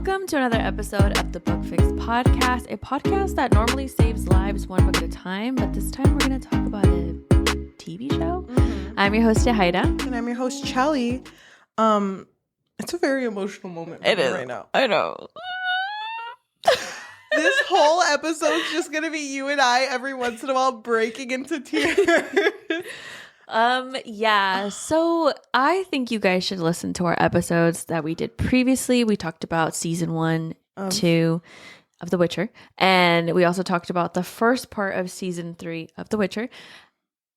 Welcome to another episode of the Book Fix podcast, a podcast that normally saves lives one book at a time, but this time we're going to talk about a TV show. I'm your host, Yajaira. And I'm your host, Cheli. It's a very emotional moment for me right now. I know. This whole episode's just going to be you and I every once in a while breaking into tears. Yeah, so I think you guys should listen to our episodes that we did previously. We talked about season 1, 2 of The Witcher, and we also talked about the first part of season 3 of The Witcher.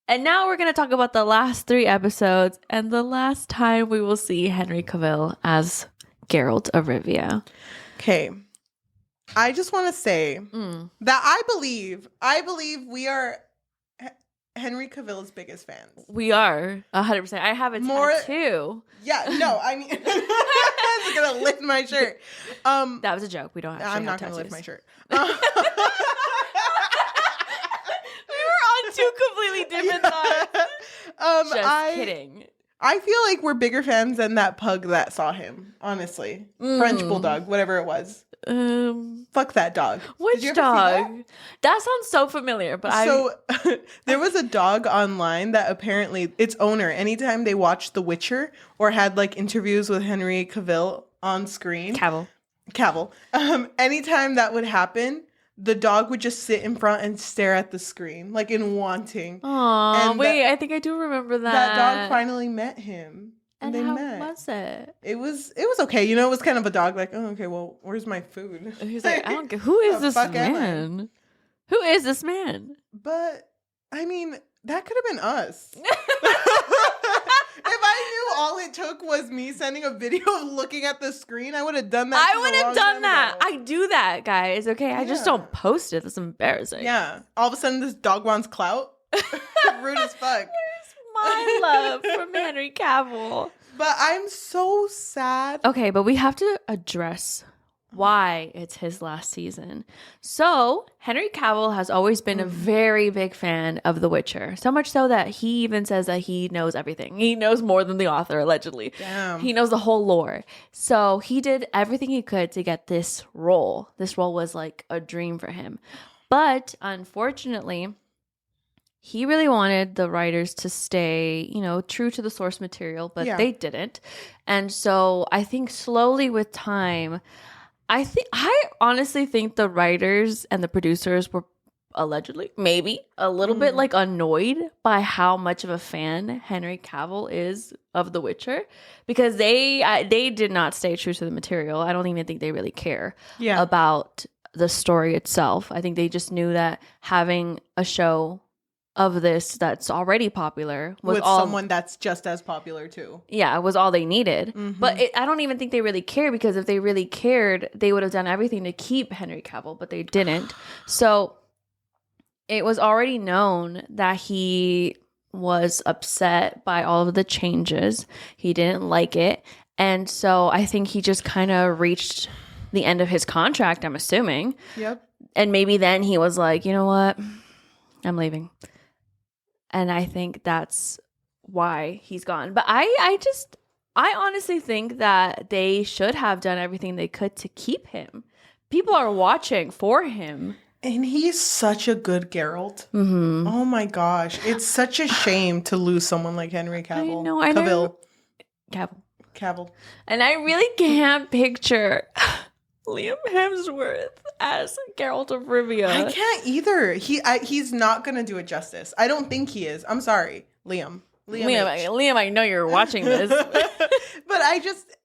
And now we're going to talk about the last 3 episodes and the last time we will see Henry Cavill as Geralt of Rivia. Okay. I just want to say that I believe we are Henry Cavill's biggest fans. We are 100%. I have a tattoo. Yeah, no, I mean, I'm gonna lift my shirt. That was a joke. We don't actually I'm not have gonna tattoos. lift my shirt. We were on 2 completely different thoughts. Just kidding. I feel like we're bigger fans than that pug that saw him, honestly. French bulldog, whatever it was. Fuck that dog. Which dog? That sounds so familiar, but there was a dog online that apparently its owner, anytime they watched The Witcher or had like interviews with Henry Cavill on screen. Cavill. Anytime that would happen, the dog would just sit in front and stare at the screen, like in wanting. Aw, wait, I think I do remember that. That dog finally met him. And they how met. Was it? It was okay. You know, it was kind of a dog like, oh, okay, well, where's my food? He's like, I don't get who is this man? Who is this man? But I mean, that could have been us. If I knew all it took was me sending a video of looking at the screen, I would have done that. I would have done that. I do that, guys. Okay, I just don't post it. That's embarrassing. Yeah. All of a sudden, this dog wants clout. Rude as fuck. My love from Henry Cavill. But I'm so sad. Okay, but we have to address why it's his last season. So, Henry Cavill has always been a very big fan of The Witcher. So much so that he even says that he knows everything. He knows more than the author, allegedly. Damn. He knows the whole lore. So, he did everything he could to get this role. This role was like a dream for him. But, unfortunately, he really wanted the writers to stay, true to the source material, but they didn't. And so I think slowly with time, I honestly think the writers and the producers were allegedly, maybe, a little bit like annoyed by how much of a fan Henry Cavill is of The Witcher, because they did not stay true to the material. I don't even think they really care about the story itself. I think they just knew that having a show of this that's already popular was someone that's just as popular too. Yeah, it was all they needed. But I don't even think they really care, because if they really cared, they would have done everything to keep Henry Cavill, but they didn't. So it was already known that he was upset by all of the changes. He didn't like it. And so I think he just kind of reached the end of his contract, I'm assuming. Yep. And maybe then he was like, you know what? I'm leaving. And I think that's why he's gone. But I honestly think that they should have done everything they could to keep him. People are watching for him. And he's such a good Geralt. Oh my gosh. It's such a shame to lose someone like Henry Cavill. I know. Cavill. And I really can't picture Liam Hemsworth as Geralt of Rivia. I can't either. He's not gonna do it justice. I don't think he is. I'm sorry, Liam. Liam, I know you're watching this. But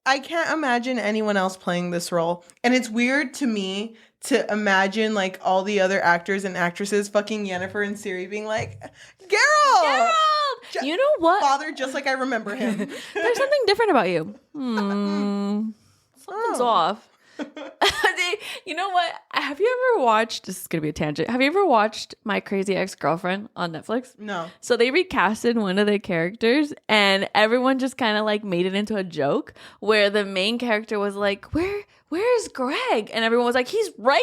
I can't imagine anyone else playing this role. And it's weird to me to imagine like all the other actors and actresses fucking Yennefer and Ciri being like, Geralt! You know what? Father, just like I remember him. There's something different about you. Something's off. You know what? Have you ever watched, this is going to be a tangent. Have you ever watched My Crazy Ex-Girlfriend on Netflix? No. So they recasted one of the characters and everyone just kind of like made it into a joke where the main character was like, where's Greg? And everyone was like, he's right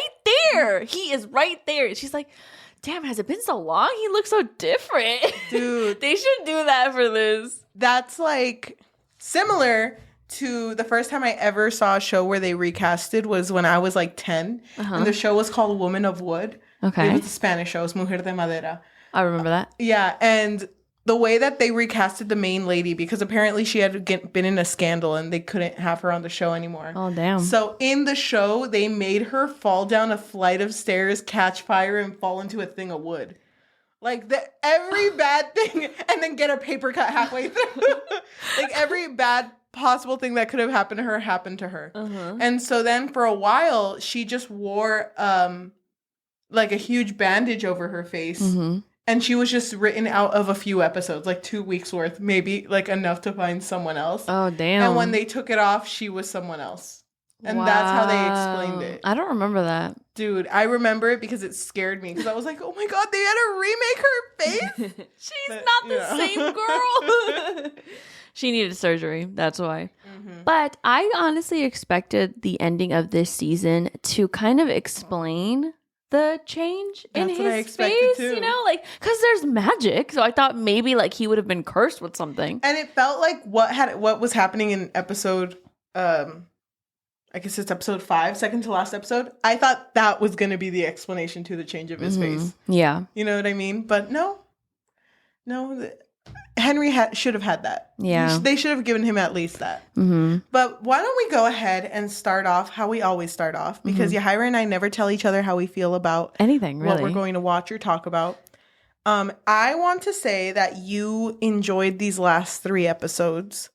there. He is right there. And she's like, damn, has it been so long? He looks so different. Dude. They should do that for this. That's like similar to the first time I ever saw a show where they recasted was when I was like 10. And the show was called Woman of Wood. Okay. It was a Spanish show. It was Mujer de Madera. I remember that. Yeah. And the way that they recasted the main lady, because apparently she had been in a scandal and they couldn't have her on the show anymore. Oh, damn. So in the show, they made her fall down a flight of stairs, catch fire, and fall into a thing of wood. Like, every bad thing, and then get a paper cut halfway through. Like, every bad possible thing that could have happened to her happened to her. And so then for a while, she just wore, like, a huge bandage over her face. And she was just written out of a few episodes, like 2 weeks worth, maybe like enough to find someone else. Oh, damn. And when they took it off, she was someone else. And that's how they explained it. I don't remember that. Dude, I remember it because it scared me. Because I was like, oh my God, they had to remake her face? She's not the same girl. She needed surgery. That's why. But I honestly expected the ending of this season to kind of explain the change in his face, too. You know, like, because there's magic. So I thought maybe like he would have been cursed with something. And it felt like what was happening in episode, I guess it's episode 5, second to last episode. I thought that was going to be the explanation to the change of his face. Yeah. You know what I mean? But no, Henry should have had that. Yeah. They should have given him at least that. But why don't we go ahead and start off how we always start off? Because Yajaira and I never tell each other how we feel about anything, really. What we're going to watch or talk about. I want to say that you enjoyed these last 3 episodes.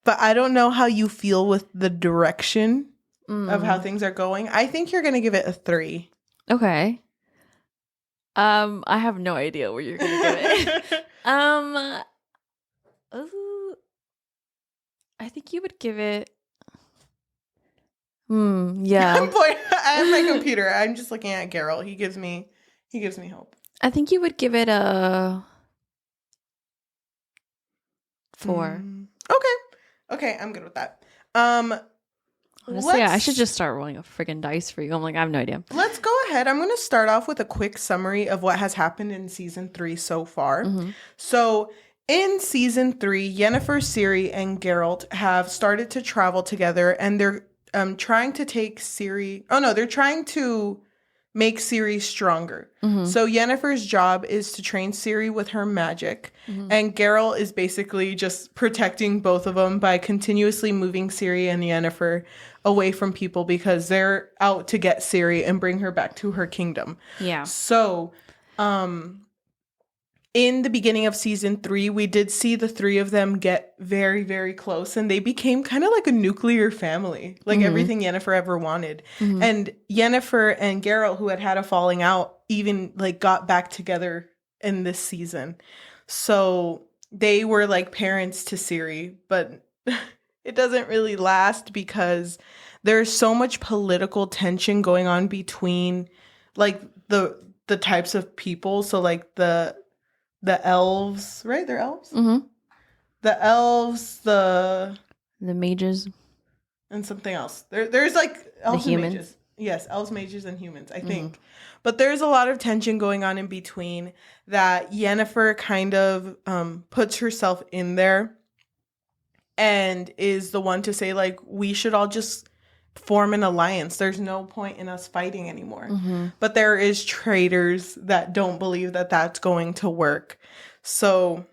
But I don't know how you feel with the direction of how things are going. I think you're going to give it a 3. Okay. I have no idea where you're going to give it. I think you would give it. Yeah. I have my computer. I'm just looking at Geralt. He gives me hope. I think you would give it a 4. Okay, I'm good with that. Honestly, I should just start rolling a friggin' dice for you. I'm like, I have no idea. Let's go ahead. I'm going to start off with a quick summary of what has happened in season 3 so far. So in season 3, Yennefer, Ciri, and Geralt have started to travel together, and they're trying to take Ciri. Oh no, they're trying to make Ciri stronger. So Yennefer's job is to train Ciri with her magic, and Geralt is basically just protecting both of them by continuously moving Ciri and Yennefer away from people because they're out to get Ciri and bring her back to her kingdom. Yeah. So, in the beginning of season 3, we did see the 3 of them get very, very close, and they became kind of like a nuclear family, like everything Yennefer ever wanted. And Yennefer and Geralt, who had a falling out, even like got back together in this season. So they were like parents to Ciri, but it doesn't really last because there's so much political tension going on between like the types of people. So like the elves, right? They're elves? The elves, the mages. And something else. There's like elves the and humans. mages. Yes, elves, mages, and humans, I think. But there's a lot of tension going on in between that Yennefer kind of puts herself in there and is the one to say, like, we should all just form an alliance. There's no point in us fighting anymore. But there is traitors that don't believe that that's going to work. So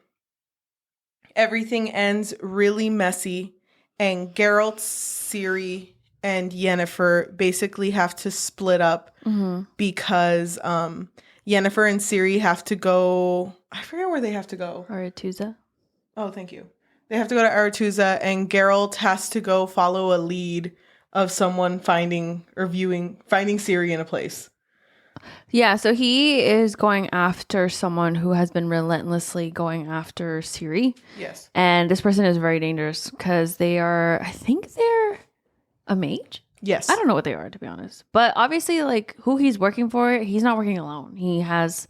everything ends really messy, and Geralt, Ciri, and Yennefer basically have to split up because Yennefer and Ciri have to go. I forget where they have to go. Aretusa. Oh, thank you. They have to go to Aretusa, and Geralt has to go follow a lead of someone finding Ciri in a place. Yeah, so he is going after someone who has been relentlessly going after Ciri. Yes. And this person is very dangerous because I think they're a mage? Yes. I don't know what they are, to be honest. But obviously, like, who he's working for, he's not working alone. He has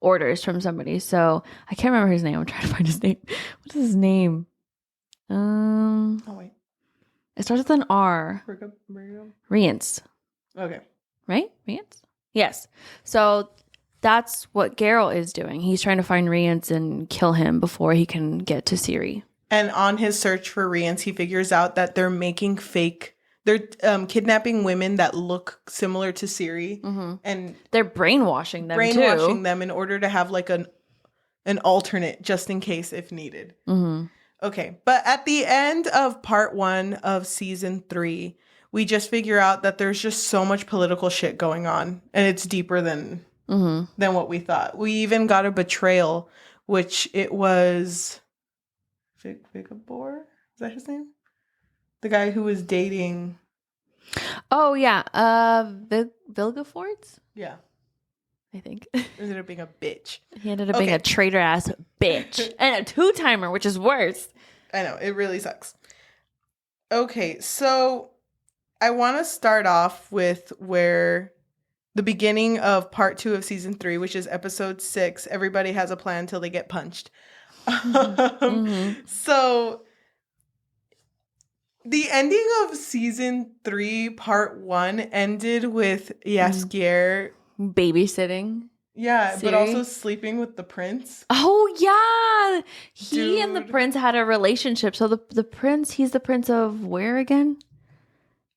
orders from somebody. So I can't remember his name. I'm trying to find his name. What is his name? Oh, wait. It starts with an R. Rience. Okay. Right? Rience? Yes. So that's what Geralt is doing. He's trying to find Rience and kill him before he can get to Ciri. And on his search for Rience, he figures out that they're kidnapping women that look similar to Ciri. Mm-hmm. And they're brainwashing them them in order to have like an alternate just in case if needed. Mm-hmm. Okay. But at the end of part 1 of season 3, we just figure out that there's just so much political shit going on. And it's deeper than what we thought. We even got a betrayal, which it was Vigabor? Is that his name? The guy who was dating. Oh yeah, Vilgefortz. Yeah, I think. Ended up being a bitch. He ended up being a traitor ass bitch and a 2-timer, which is worse. I know, it really sucks. Okay, so I want to start off with where the beginning of part 2 of season 3, which is episode 6. Everybody has a plan till they get punched. So the ending of season 3 part 1 ended with Jaskier babysitting. Yeah, Ciri. But also sleeping with the prince. Oh yeah, he and the prince had a relationship. So the prince, he's the prince of where again?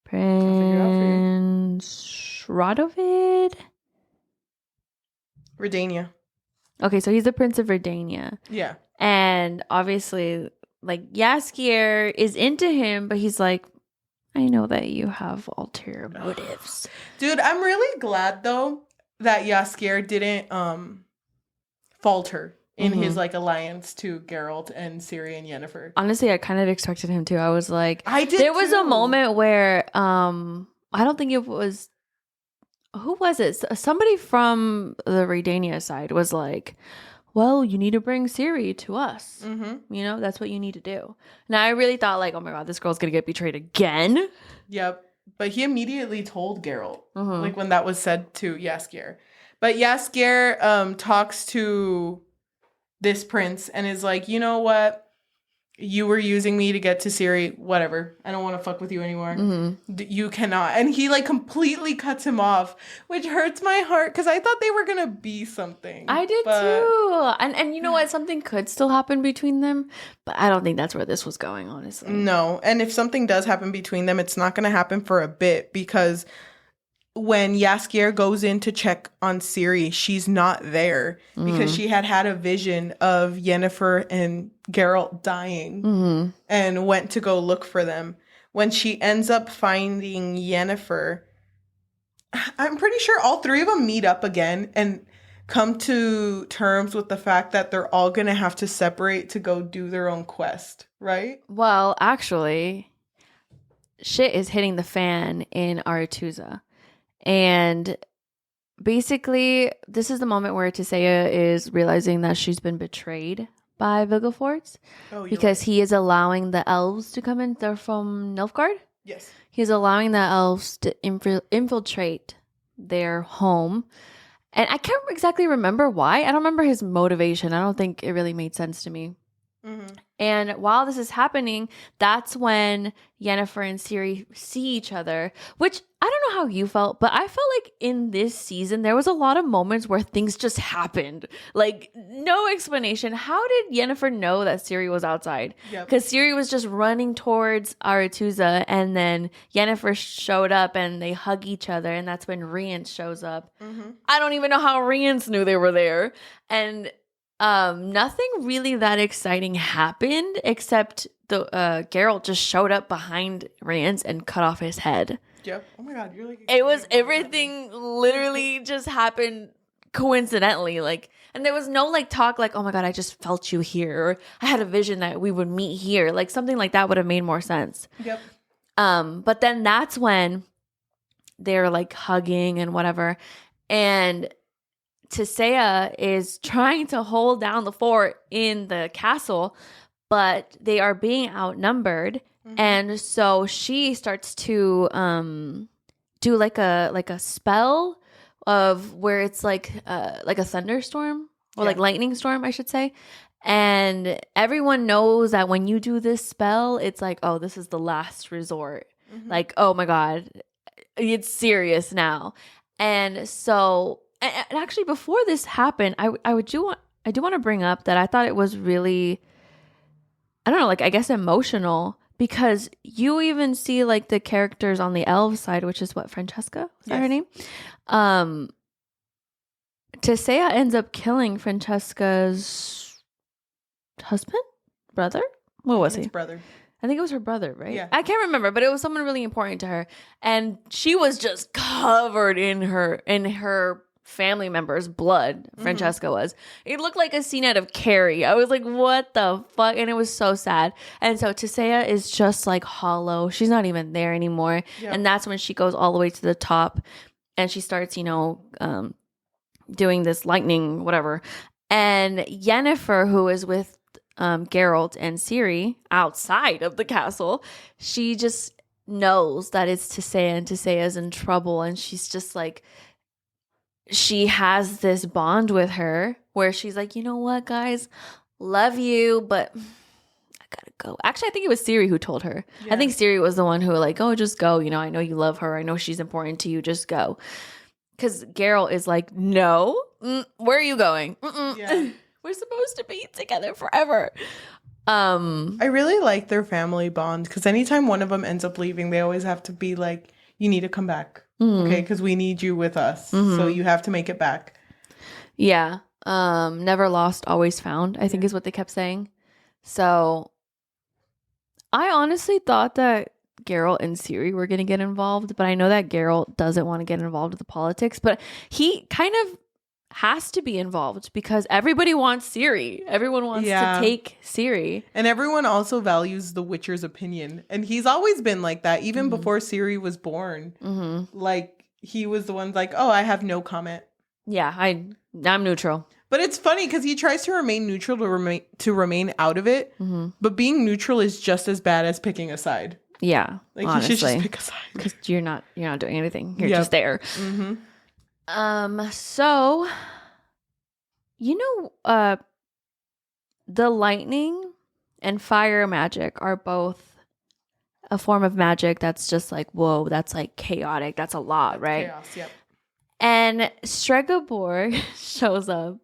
Prince Radovid? Redania. Okay, so he's the prince of Redania. Yeah. And obviously, like, Jaskier is into him, but he's like, I know that you have ulterior motives. Dude, I'm really glad, though, that Jaskier didn't falter in his, like, alliance to Geralt and Ciri and Yennefer. Honestly, I kind of expected him to. I was like... I did, There was a moment where, I don't think it was... Who was it? Somebody from the Redania side was like... Well, you need to bring Ciri to us. Mm-hmm. You know, that's what you need to do. And I really thought, like, oh my God, this girl's going to get betrayed again. Yep. But he immediately told Geralt, like, when that was said to Jaskier. But Jaskier talks to this prince and is like, you know what? You were using me to get to Ciri. Whatever. I don't want to fuck with you anymore. You cannot. And he, like, completely cuts him off, which hurts my heart because I thought they were going to be something. I did too. And you know what? Something could still happen between them, but I don't think that's where this was going, honestly. No. And if something does happen between them, it's not going to happen for a bit because when Jaskier goes in to check on Ciri, she's not there because she had a vision of Yennefer and Geralt dying and went to go look for them. When she ends up finding Yennefer, I'm pretty sure all 3 of them meet up again and come to terms with the fact that they're all going to have to separate to go do their own quest, right? Well, actually, shit is hitting the fan in Aretuza. And basically, this is the moment where Tisea is realizing that she's been betrayed by Vilgefortz because he is allowing the elves to come in. They're from Nilfgaard? Yes. He's allowing the elves to infiltrate their home. And I can't exactly remember why. I don't remember his motivation. I don't think it really made sense to me. And while this is happening, that's when Yennefer and Ciri see each other, which I don't know how you felt, but I felt like in this season, there was a lot of moments where things just happened. Like, no explanation. How did Yennefer know that Ciri was outside? Because Ciri was just running towards Aretuza, and then Yennefer showed up, and they hug each other, and that's when Rience shows up. I don't even know how Rience knew they were there. And nothing really that exciting happened except the Geralt just showed up behind Rience and cut off his head. Yep. Oh my God, you're like... It was everything literally just happened coincidentally. Like, and there was no like talk like, oh my God, I just felt you here. Or I had a vision that we would meet here. Like something like that would have made more sense. Yep. But then that's when they're like hugging and whatever. And Tisea is trying to hold down the fort in the castle, but they are being outnumbered. And so she starts to do like a spell of where it's like a thunderstorm or like lightning storm, I should say. And everyone knows that when you do this spell, it's like, oh, this is the last resort. Like, oh my God, it's serious now. And so, and actually before this happened, I do want to bring up that I thought it was really I don't know, like I guess emotional, because you even see like the characters on the elf side, which is what, Francesca? Is that her name? Tisea ends up killing Francesca's husband? Brother? What was he? Brother. I think it was her brother, right? Yeah. I can't remember, but it was someone really important to her. And she was just covered in her family member's blood. Francesca was. It looked like a scene out of Carrie. I was like, what the fuck? And it was so sad. And so Tisea is just like hollow. She's not even there anymore. Yep. And that's when she goes all the way to the top and she starts, doing this lightning, whatever. And Yennefer, who is with Geralt and Ciri outside of the castle, she just knows that it's Tisea and Tisea's in trouble, and she's just like, she has this bond with her where she's like, you know what, guys, love you, but I gotta go. Actually, I think it was Ciri who told her. Yeah. I think Ciri was the one who like, oh, just go, I know you love her, I know she's important to you, just go. Because Geralt is like, no, where are you going? Yeah. We're supposed to be together forever. I really like their family bond because anytime one of them ends up leaving, they always have to be like, you need to come back. Okay, because we need you with us. So you have to make it back. Yeah. Never lost, always found, I think is what they kept saying. So I honestly thought that Geralt and Ciri were going to get involved, but I know that Geralt doesn't want to get involved with the politics, but he kind of has to be involved because everybody wants Ciri. Everyone wants to take Ciri. And everyone also values the Witcher's opinion. And he's always been like that, even before Ciri was born. Like, he was the one like, oh, I have no comment. Yeah, I'm neutral. But it's funny because he tries to remain neutral to remain out of it. But being neutral is just as bad as picking a side. Yeah, like honestly. He should just pick a side because you're not doing anything. You're just there. So, the lightning and fire magic are both a form of magic that's just like, whoa, that's like chaotic. That's a lot, right? Chaos, yep. And Stregobor shows up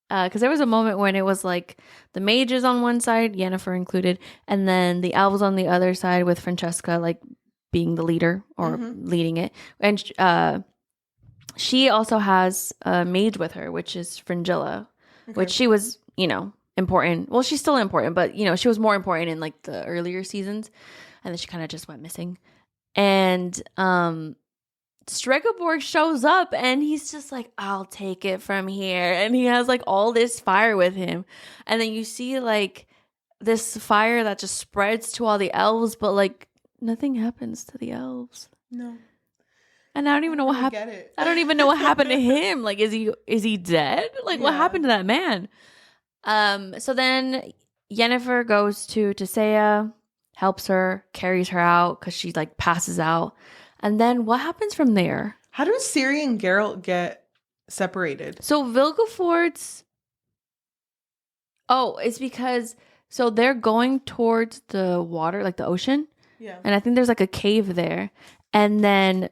because there was a moment when it was like the mages on one side, Yennefer included, and then the elves on the other side with Francesca like being the leader or leading it. And she also has a mage with her, which is Fringilla, which she was, important. Well, she's still important, but, she was more important in like the earlier seasons. And then she kind of just went missing. And Stregobor shows up and he's just like, I'll take it from here. And he has like all this fire with him. And then you see like this fire that just spreads to all the elves, but like nothing happens to the elves. No. And I don't even know what happened. I don't even know what happened to him. Like, is he dead? Like, what happened to that man? So then Yennefer goes to Tisea, helps her, carries her out because she like passes out. And then what happens from there? How do Ciri and Geralt get separated? So Vilgefortz. Oh, it's because they're going towards the water, like the ocean. Yeah. And I think there's like a cave there, and then.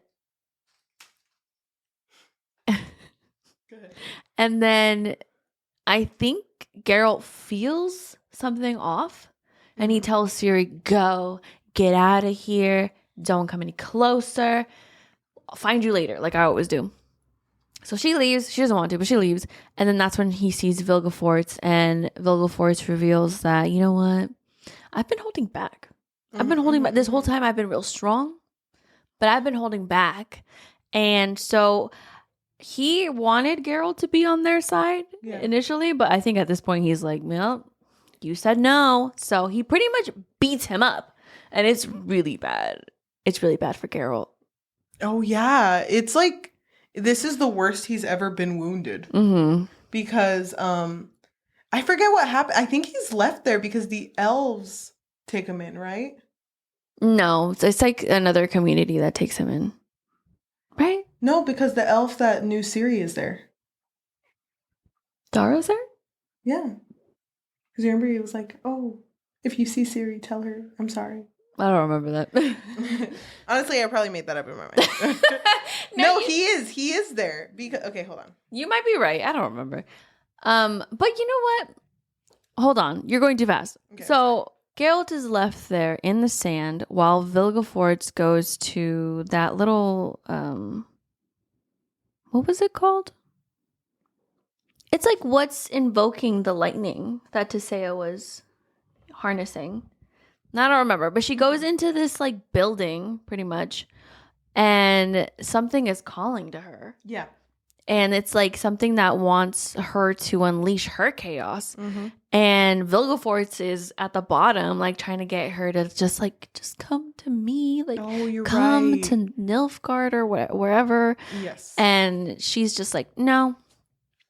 And then I think Geralt feels something off and he tells Ciri, go, get out of here. Don't come any closer. I'll find you later, like I always do. So she leaves. She doesn't want to, but she leaves. And then that's when he sees Vilgefortz, and Vilgefortz reveals that, you know what? I've been holding back. I've been holding back. This whole time I've been real strong, but I've been holding back. And so he wanted Geralt to be on their side initially, but I think at this point he's like, well, you said no. So he pretty much beats him up, and it's really bad. It's really bad for Geralt. Oh, yeah. It's like, this is the worst he's ever been wounded. Because I forget what happened. I think he's left there because the elves take him in, right? No, it's like another community that takes him in. Right? No, because the elf that knew Ciri is there. Dara's there? Yeah. Because remember he was like, oh, if you see Ciri, tell her I'm sorry. I don't remember that. Honestly, I probably made that up in my mind. No, he is. He is there. Because okay, hold on. You might be right. I don't remember. But you know what? Hold on. You're going too fast. Okay, so Geralt is left there in the sand while Vilgefortz goes to that little what was it called? It's like what's invoking the lightning that Tisea was harnessing. I don't remember, but she goes into this like building pretty much, and something is calling to her. Yeah. And it's like something that wants her to unleash her chaos. Mm-hmm. And Vilgefortz is at the bottom, like trying to get her to just come to me. Like, come right. to Nilfgaard or wherever. Yes. And she's just like, no.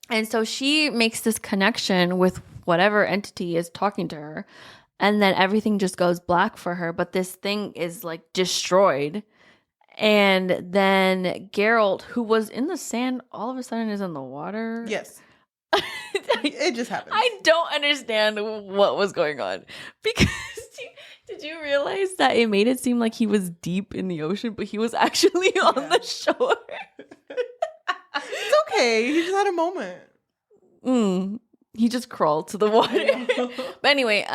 And so she makes this connection with whatever entity is talking to her. And then everything just goes black for her. But this thing is like destroyed. And then Geralt, who was in the sand, all of a sudden is in the water. Yes. It just happened. I don't understand what was going on. Because did you realize that it made it seem like he was deep in the ocean, but he was actually on the shore? It's okay. He just had a moment. He just crawled to the water. But anyway,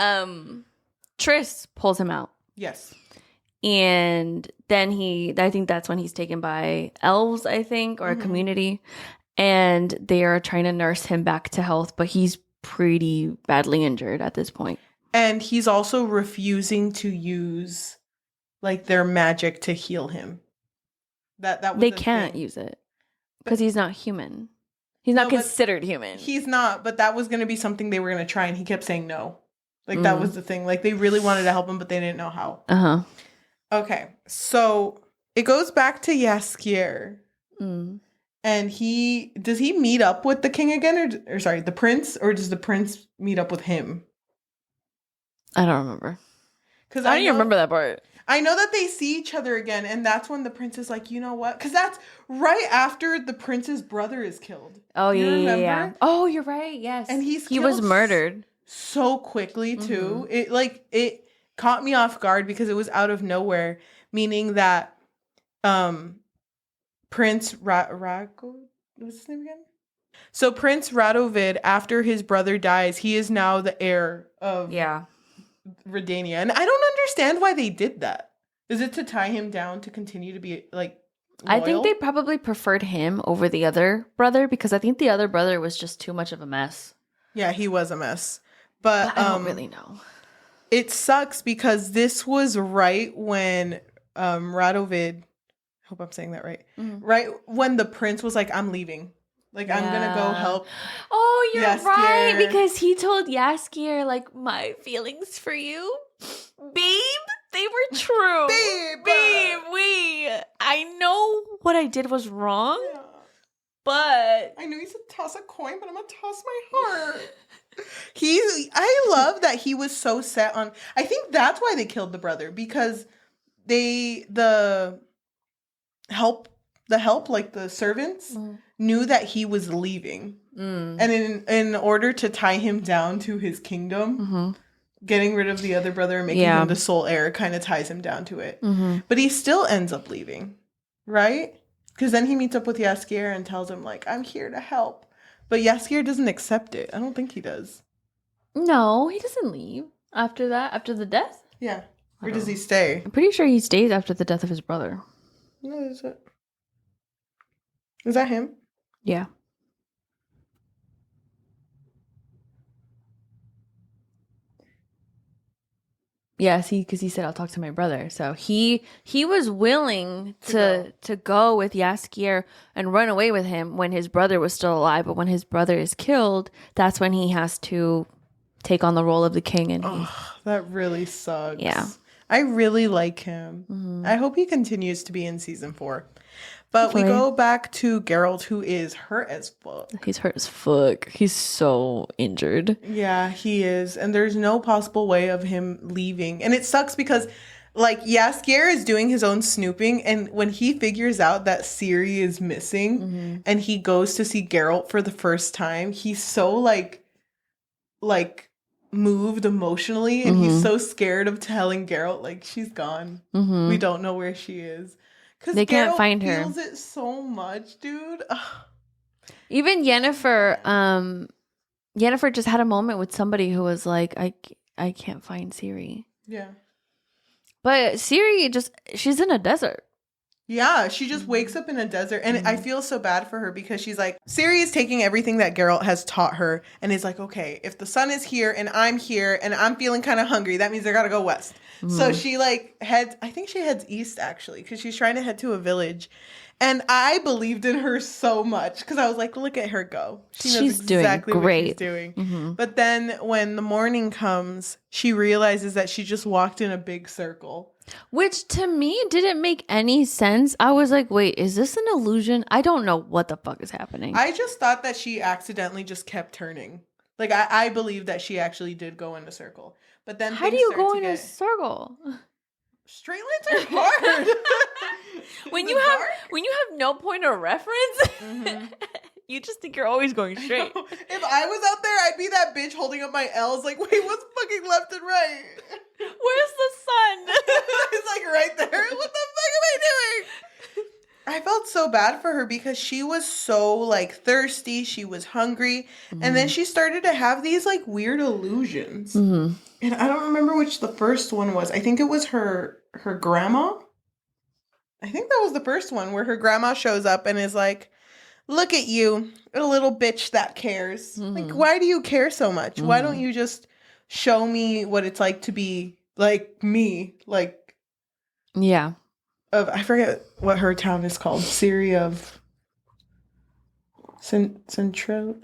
Triss pulls him out. Yes. And then I think that's when he's taken by elves, I think, or a community. And they are trying to nurse him back to health, but he's pretty badly injured at this point. And he's also refusing to use like their magic to heal him. That was they can't use it because he's not human. He's not considered human. He's not, but that was going to be something they were going to try, and he kept saying no. Like that was the thing. Like they really wanted to help him, but they didn't know how. Okay, so it goes back to Jaskier. And does he meet up with the king again, or sorry, the prince, or does the prince meet up with him? I don't remember. Because I don't even remember that part. I know that they see each other again, and that's when the prince is like, you know what? Because that's right after the prince's brother is killed. Oh, yeah. Oh, you're right. Yes. And he was murdered so quickly too. It caught me off guard because it was out of nowhere, meaning that Prince what's his name again? So Prince Radovid, after his brother dies, he is now the heir of Redania. And I don't understand why they did that. Is it to tie him down to continue to be like loyal? I think they probably preferred him over the other brother because I think the other brother was just too much of a mess. Yeah, he was a mess. But I don't really know. It sucks because this was right when Radovid, I hope I'm saying that right. Right when the prince was like, I'm leaving. Like, I'm going to go help. Oh, you're Jaskier. right. Because he told Jaskier, like, my feelings for you, babe, they were true. Babe, I know what I did was wrong, but I know you said toss a coin, but I'm going to toss my heart. I love that he was so set on, I think that's why they killed the brother, because the help, like the servants, knew that he was leaving. And in order to tie him down to his kingdom, getting rid of the other brother and making him the sole heir kind of ties him down to it. But he still ends up leaving, right? Because then he meets up with Jaskier and tells him, like, I'm here to help. But Jaskier doesn't accept it. I don't think he does. No, he doesn't leave after that, after the death. Yeah. Or does he stay? I'm pretty sure he stays after the death of his brother. No, is it? Is that him? Yeah. Yeah, see, because he said, I'll talk to my brother. So he was willing to go with Jaskier and run away with him when his brother was still alive. But when his brother is killed, that's when he has to take on the role of the king. And that really sucks. Yeah. I really like him. I hope he continues to be in season 4. But Hopefully. we go back to Geralt, who is hurt as fuck. He's hurt as fuck. He's so injured. Yeah, he is. And there's no possible way of him leaving. And it sucks because, like, Jaskier is doing his own snooping. And when he figures out that Ciri is missing and he goes to see Geralt for the first time, he's so, like moved emotionally. And he's so scared of telling Geralt, like, she's gone. We don't know where she is. Because they can't find her. Feels it so much, dude. Ugh. Even Yennefer just had a moment with somebody who was like, I can't find Ciri. Yeah. But Ciri she's in a desert. Yeah, she just wakes up in a desert. And I feel so bad for her because she's like, Ciri is taking everything that Geralt has taught her and is like, okay, if the sun is here and I'm feeling kind of hungry, that means I gotta go west. So she like I think she heads east actually, because she's trying to head to a village. And I believed in her so much because I was like, look at her go. She's exactly doing great. What she's doing. But then when the morning comes, she realizes that she just walked in a big circle. Which to me didn't make any sense. I was like, wait, is this an illusion? I don't know what the fuck is happening. I just thought that she accidentally just kept turning. Like, I believe that she actually did go in a circle. But then how do you go in a circle? Straight lines are hard. when you have no point of reference, you just think you're always going straight. If I was out there, I'd be that bitch holding up my L's like, wait, what's fucking left and right? Where's the sun? It's like right there. What the fuck am I doing? I felt so bad for her because she was so like thirsty. She was hungry. And then she started to have these like weird illusions. And I don't remember which the first one was. I think it was her grandma. I think that was the first one where her grandma shows up and is like, look at you, a little bitch that cares. Like, why do you care so much? Why don't you just show me what it's like to be like me? Like, yeah. I forget what her town is called. Ciri of Centroia.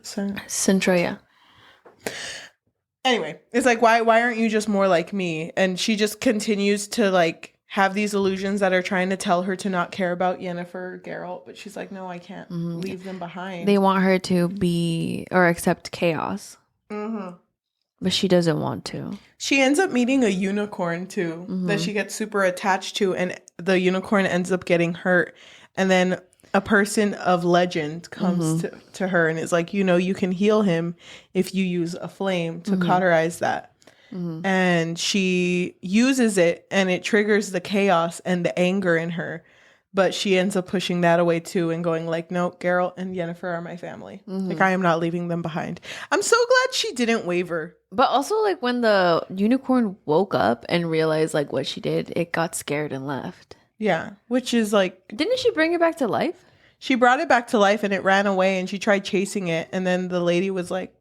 Anyway, it's like, why aren't you just more like me? And she just continues to like have these illusions that are trying to tell her to not care about Yennefer or Geralt, but she's like, no, I can't leave them behind. They want her to be or accept chaos. But she doesn't want to. She ends up meeting a unicorn too that she gets super attached to, and the unicorn ends up getting hurt. And then a person of legend comes to her and is like, you can heal him if you use a flame to cauterize that. And she uses it and it triggers the chaos and the anger in her. But she ends up pushing that away too and going like, no, Geralt and Yennefer are my family. Like, I am not leaving them behind. I'm so glad she didn't waver. But also, like, when the unicorn woke up and realized like what she did, it got scared and left. Yeah, which is like... Didn't she bring it back to life? She brought it back to life and it ran away and she tried chasing it. And then the lady was like,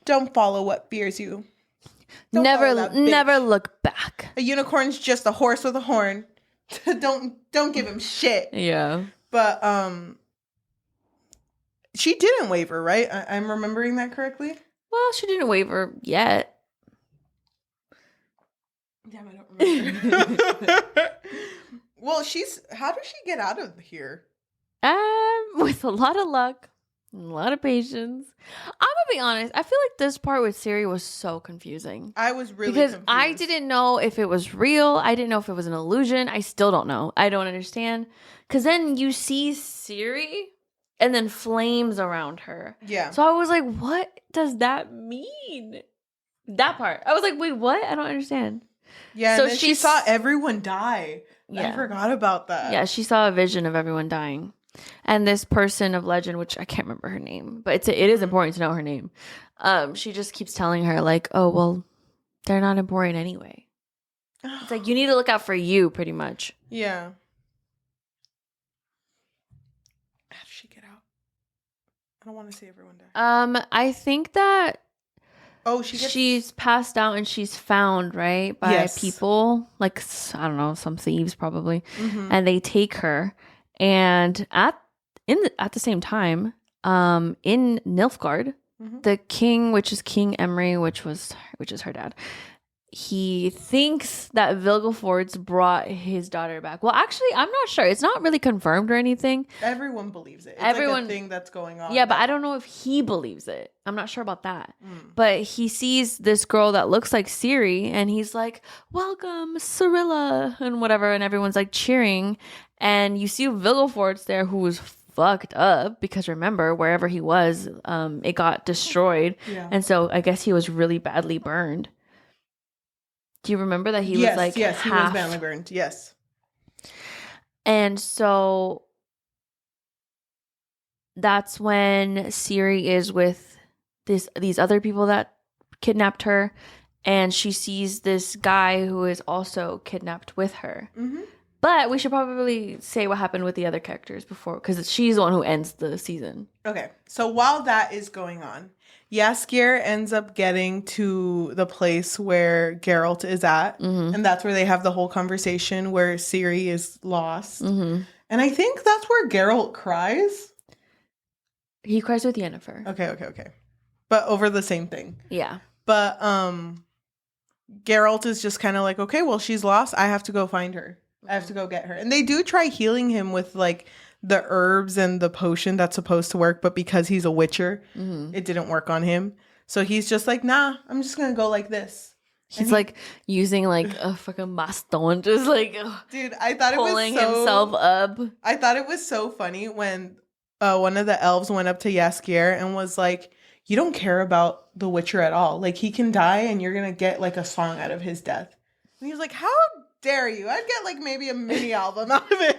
don't follow what fears you. Never look back. A unicorn's just a horse with a horn. Don't give him shit. Yeah. But she didn't waver, right? I'm remembering that correctly. Well, she didn't waver yet. Damn, I don't remember. Well, how does she get out of here? With a lot of luck. A lot of patience. I'm gonna be honest. I feel like this part with Ciri was so confusing. I was really because confused. I didn't know if it was real. I didn't know if it was an illusion. I still don't know. I don't understand. Because then you see Ciri and then flames around her. Yeah. So I was like, what does that mean? That part. I was like, wait, what? I don't understand. Yeah. So and then she saw everyone die. Yeah. I forgot about that. Yeah. She saw a vision of everyone dying. And this person of legend, which I can't remember her name, but it is important to know her name. She just keeps telling her like, oh, well, they're not important anyway. It's like, you need to look out for you pretty much. Yeah. How does she get out? I don't want to see everyone die. I think that she's passed out and she's found, right, by people, like, I don't know, some thieves probably. And they take her. And at the same time, in Nilfgaard, the king, which is King Emery, which is her dad, he thinks that Vilgefortz brought his daughter back. Well, actually, I'm not sure. It's not really confirmed or anything. Everyone believes it. It's like a thing that's going on. Yeah, but I don't know if he believes it. I'm not sure about that. But he sees this girl that looks like Ciri, and he's like, welcome, Cirilla, and whatever, and everyone's like cheering. And you see Vilgefortz there, who was fucked up because remember, wherever he was, it got destroyed. Yeah. And so I guess he was really badly burned. Do you remember that he was like he was badly burned. Yes. And so that's when Ciri is with these other people that kidnapped her, and she sees this guy who is also kidnapped with her. But we should probably say what happened with the other characters before, because she's the one who ends the season. Okay, so while that is going on, Jaskier ends up getting to the place where Geralt is at, and that's where they have the whole conversation where Ciri is lost. And I think that's where Geralt cries. He cries with Yennefer. Okay. But over the same thing. Yeah. But Geralt is just kind of like, okay, well, she's lost. I have to go find her. I have to go get her. And they do try healing him with like the herbs and the potion that's supposed to work. But because he's a witcher, it didn't work on him. So he's just like, nah, I'm just going to go like this. He's like using like a fucking baston, just like dude, I thought pulling it was so, himself up. I thought it was so funny when one of the elves went up to Jaskier and was like, you don't care about the Witcher at all. Like, he can die and you're going to get like a song out of his death. And he was like, how dare you? I'd get like maybe a mini album out of it.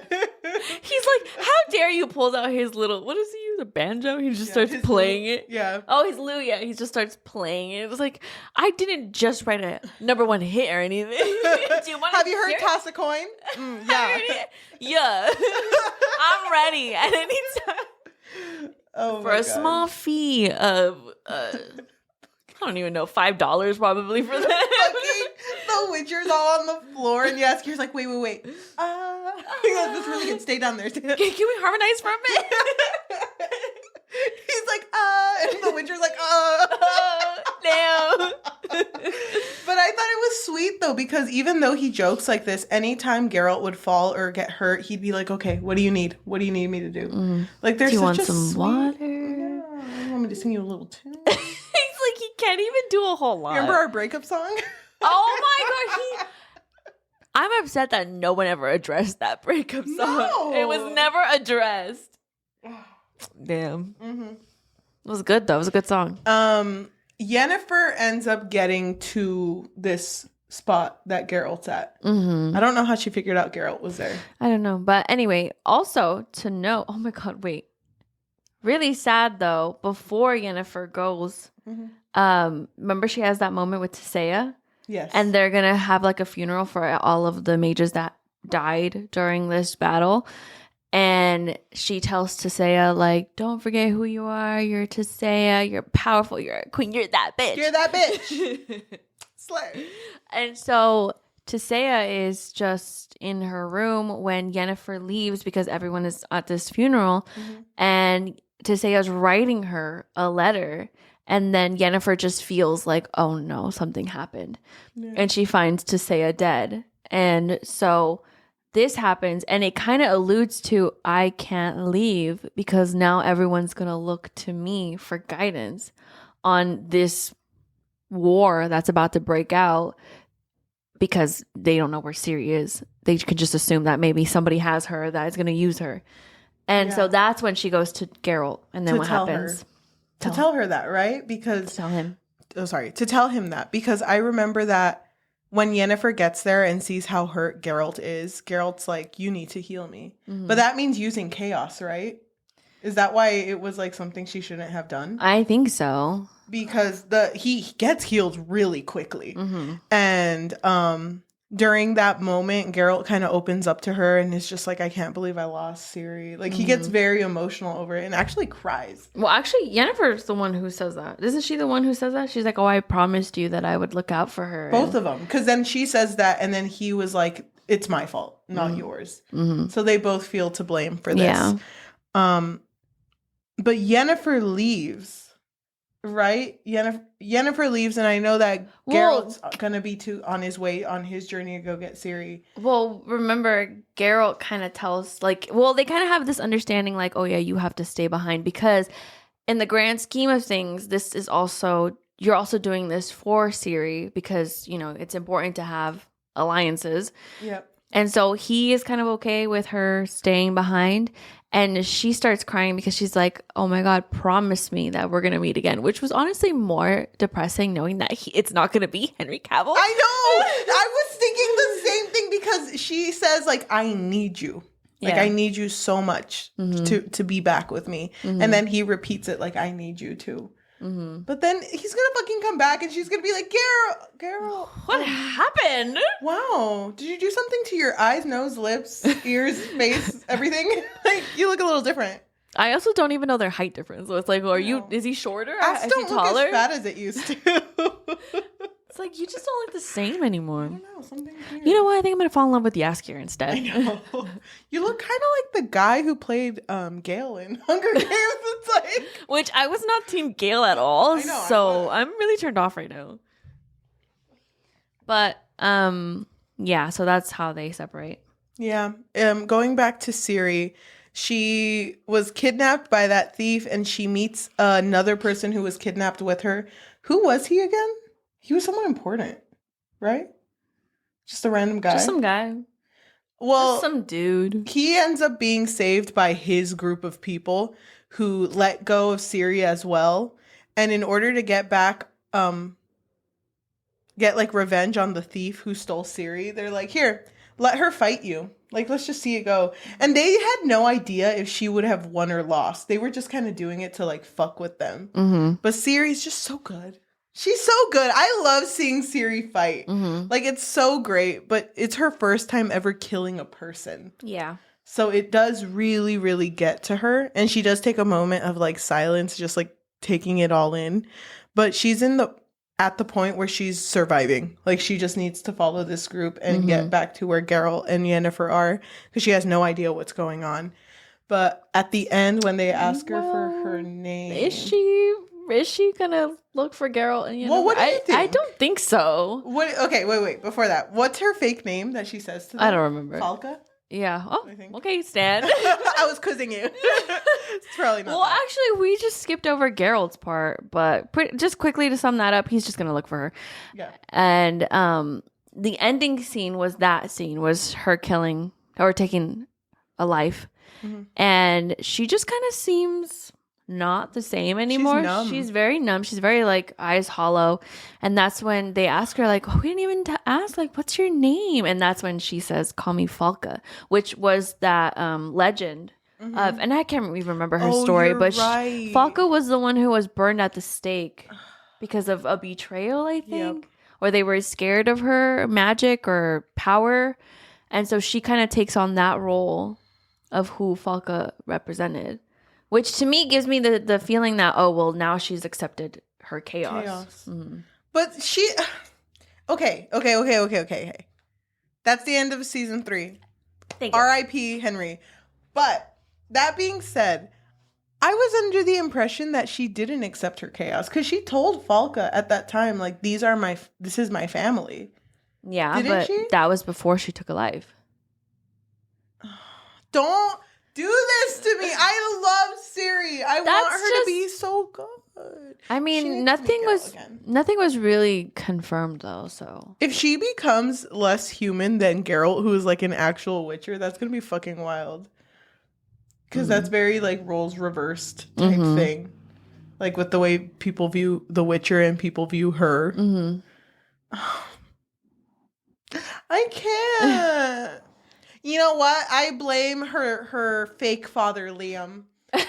He's like, how dare you? Pulls out his little, what does he use? A banjo? He just starts playing it. Yeah. Oh, his lute. Yeah, he just starts playing it. It was like, I didn't just write a #1 hit or anything. Do you want Have you heard Toss a Coin? Yeah. Yeah. I'm ready at any time. Oh, for a small fee of I don't even know, $5 probably for that. The Witcher's all on the floor and Jaskier's like, wait. This really good. Stay down there. Can we harmonize for a bit? He's like, and the Witcher's like, no. But I thought it was sweet though, because even though he jokes like this, anytime Geralt would fall or get hurt, he'd be like, okay, what do you need? What do you need me to do? Like, there's do you such want a some sweet... water? Yeah, you want me to sing you a little tune? He's like, he can't even do a whole lot. Remember our breakup song? Oh my god, I'm upset that no one ever addressed that breakup song. No. It was never addressed. Damn. It was good though. It was a good song. Yennefer ends up getting to this spot that Geralt's at. I don't know how she figured out Geralt was there. I don't know. But anyway, also to know, oh my god, wait. Really sad though, before Yennefer goes, remember she has that moment with Tisea? Yes. And they're going to have like a funeral for all of the mages that died during this battle. And she tells Tisea, like, don't forget who you are. You're Tisea. You're powerful. You're a queen. You're that bitch. You're that bitch. Slay. And so Tisea is just in her room when Yennefer leaves because everyone is at this funeral. And Tisea's writing her a letter. And then Yennefer just feels like, oh no, something happened. Yeah. And she finds Tisea dead. And so this happens, and it kind of alludes to, I can't leave because now everyone's going to look to me for guidance on this war that's about to break out because they don't know where Ciri is. They could just assume that maybe somebody has her that is going to use her. And so that's when she goes to Geralt. And then what happens? To tell her that, right? Because... tell him. Oh, sorry. To tell him that. Because I remember that when Yennefer gets there and sees how hurt Geralt is, Geralt's like, you need to heal me. But that means using chaos, right? Is that why it was like something she shouldn't have done? I think so. Because he gets healed really quickly. And during that moment, Geralt kind of opens up to her and is just like, I can't believe I lost Ciri. Like, he gets very emotional over it and actually cries. Well, actually, Yennefer's the one who says that. Isn't she the one who says that? She's like, oh, I promised you that I would look out for her. Both of them. Because then she says that, and then he was like, it's my fault, not yours. So they both feel to blame for this. Yeah. But Yennefer leaves. Right? Yennefer leaves, and I know that Geralt's gonna be on his way on his journey to go get Ciri. Well, remember, Geralt kind of tells, like, well, they kind of have this understanding, like, oh yeah, you have to stay behind because in the grand scheme of things, this is also, you're also doing this for Ciri because, you know, it's important to have alliances. Yep. And so he is kind of okay with her staying behind. And she starts crying because she's like, oh my God, promise me that we're going to meet again. Which was honestly more depressing knowing that it's not going to be Henry Cavill. I know. I was thinking the same thing because she says, like, I need you. Like, I need you so much to be back with me. And then he repeats it like, I need you too. But then he's gonna fucking come back and she's gonna be like, Geralt, what happened? Wow, did you do something to your eyes, nose, lips, ears, face, everying? Like, you look a little different. I also don't even know their height difference. So it's like, well, is he shorter? Ass Is don't he look taller? as fat as it used to. It's like, you just don't look the same anymore. I don't know, something's weird. You know what? I think I'm gonna fall in love with Yaskier instead. I know. You look kind of like the guy who played Gale in Hunger Games. It's like, which I was not Team Gale at all. I know, so I'm really turned off right now. But yeah, so that's how they separate. Yeah. Going back to Ciri, she was kidnapped by that thief and she meets another person who was kidnapped with her. Who was he again? He was someone important, right? Just a random guy. Just some guy. Well, just some dude. He ends up being saved by his group of people who let go of Ciri as well. And in order to get back, get like revenge on the thief who stole Ciri, they're like, here, let her fight you. Like, let's just see it go. And they had no idea if she would have won or lost. They were just kind of doing it to like fuck with them. But Ciri's just so good. She's so good. I love seeing Ciri fight. Like, it's so great, but it's her first time ever killing a person. Yeah. So it does really, really get to her. And she does take a moment of like silence, just like taking it all in. But she's at the point where she's surviving. Like, she just needs to follow this group and get back to where Geralt and Yennefer are, because she has no idea what's going on. But at the end, when they ask her for her name, is she gonna look for Geralt and Yennefer? Well, what do you think? I don't think so. Okay, wait. Before that, what's her fake name that she says to them? I don't remember. Falca? Yeah. Oh, okay, Stan. I was quizzing you. It's probably not. Well, actually, we just skipped over Geralt's part, but just quickly to sum that up, he's just gonna look for her. Yeah. And the ending scene was her killing or taking a life, and she just kind of seems not the same anymore. She's very numb. She's very like eyes hollow. And that's when they ask her like, we didn't even ask like, what's your name? And that's when she says, call me Falca, which was that legend of, and I can't even remember her story, but right. Falca was the one who was burned at the stake because of a betrayal, I think, or they were scared of her magic or power. And so she kind of takes on that role of who Falca represented. Which to me gives me the feeling that, oh, well, now she's accepted her chaos. But she... Okay. That's the end of season 3. R.I.P. Henry. But that being said, I was under the impression that she didn't accept her chaos. Because she told Falca at that time, like, this is my family. Yeah, but that was before she took a life. Don't... do this to me. I love Ciri. I want her to be so good. I mean, nothing was really confirmed though, so. If she becomes less human than Geralt, who is like an actual Witcher, that's going to be fucking wild. Because that's very like roles reversed type thing. Like with the way people view the Witcher and people view her. I can't. You know what? I blame her fake father, Liam. Because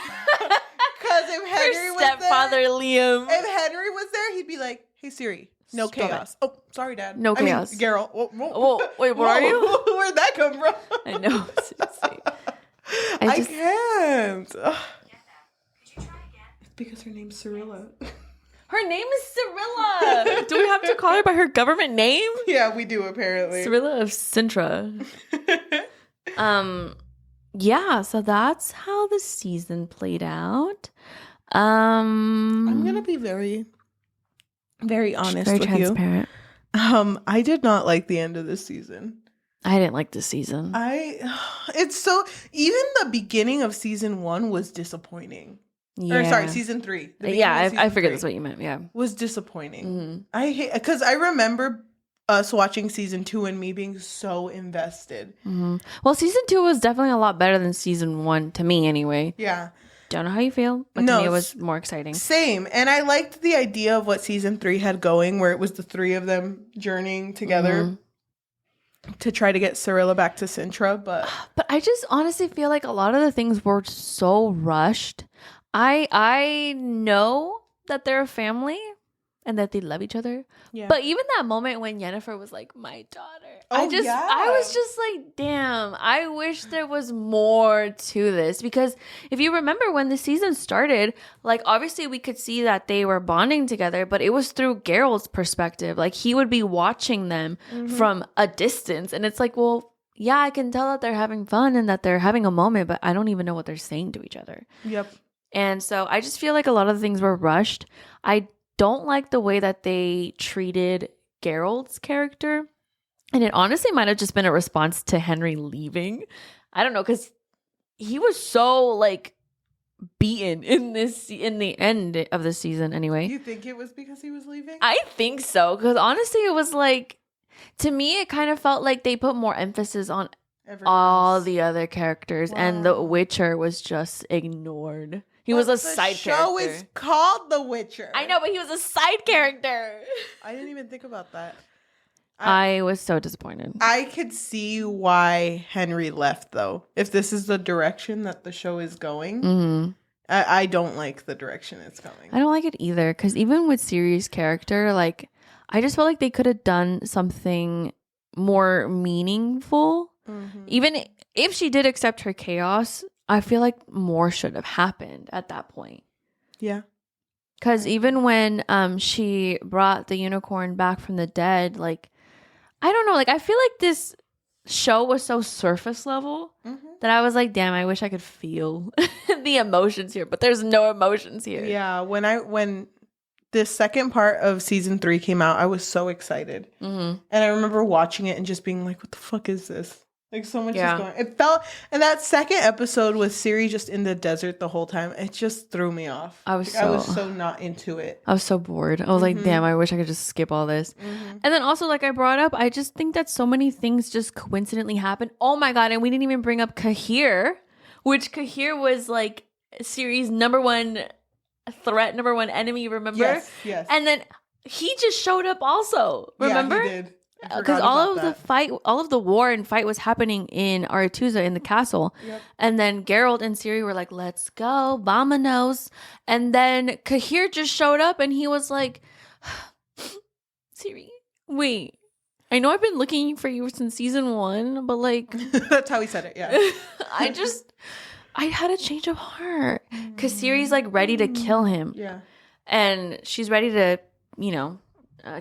if Henry was stepfather, Liam. If Henry was there, he'd be like, hey, Siri, no chaos. Oh, sorry, Dad. No chaos. Geralt. Whoa, wait, what are you? Where'd that come from? I know. I can't. Could you try again? It's because her name's Cirilla. Her name is Cirilla. Do we have to call her by her government name? Yeah, we do, apparently. Cirilla of Sintra. Yeah, so that's how the season played out. I'm gonna be very, very honest very with transparent. You. I did not like the end of this season. I didn't like this season. It's so, even the beginning of season 1 was disappointing. Yeah. Or sorry, season 3. Yeah, I figured that's what you meant. Yeah, was disappointing. I hate, because I remember us watching season 2 and me being so invested. Well, season 2 was definitely a lot better than season 1 to me, anyway. Yeah. Don't know how you feel, but to me it was more exciting. Same, and I liked the idea of what season 3 had going, where it was the 3 of them journeying together to try to get Cirilla back to Sintra. But I just honestly feel like a lot of the things were so rushed. I know that they're a family and that they love each other. Yeah. But even that moment when Yennefer was like, my daughter, I was just like, damn, I wish there was more to this. Because if you remember when the season started, like, obviously we could see that they were bonding together, but it was through Geralt's perspective. Like, he would be watching them from a distance. And it's like, well, yeah, I can tell that they're having fun and that they're having a moment, but I don't even know what they're saying to each other. Yep. And so I just feel like a lot of the things were rushed. I don't like the way that they treated Geralt's character. And it honestly might have just been a response to Henry leaving. I don't know, because he was so, like, beaten in the end of the season anyway. You think it was because he was leaving? I think so, because honestly it was like, to me it kind of felt like they put more emphasis on all the other characters. Wow. And the Witcher was just ignored. He was a side character. The show is called The Witcher. I know, but he was a side character. I didn't even think about that. I was so disappointed. I could see why Henry left, though. If this is the direction that the show is going, I don't like the direction it's going. I don't like it either, because even with Ciri's character, like, I just felt like they could have done something more meaningful. Even if she did accept her chaos, I feel like more should have happened at that point. Yeah. Because even when she brought the unicorn back from the dead, like, I don't know, like, I feel like this show was so surface level that I was like, damn, I wish I could feel the emotions here, but there's no emotions here. Yeah. When the second part of season 3 came out, I was so excited. And I remember watching it and just being like, what the fuck is this? Like, so much is going. It felt, and that second episode with Ciri just in the desert the whole time, it just threw me off. I was so not into it. I was so bored. I was like, damn, I wish I could just skip all this. And then also, like I brought up, I just think that so many things just coincidentally happened. Oh my god! And we didn't even bring up Cahir, which Cahir was like Ciri's number one threat, number one enemy. Remember? Yes. And then he just showed up also. Remember? Yeah, he did. Because all of the war and fight was happening in Aretuza in the castle. And then Geralt and Ciri were like, let's go, vamonos. And then Cahir just showed up and he was like, Ciri, wait, I know I've been looking for you since season 1, but like... That's how he said it, yeah. I had a change of heart. Because Ciri's like ready to kill him. Yeah. And she's ready to,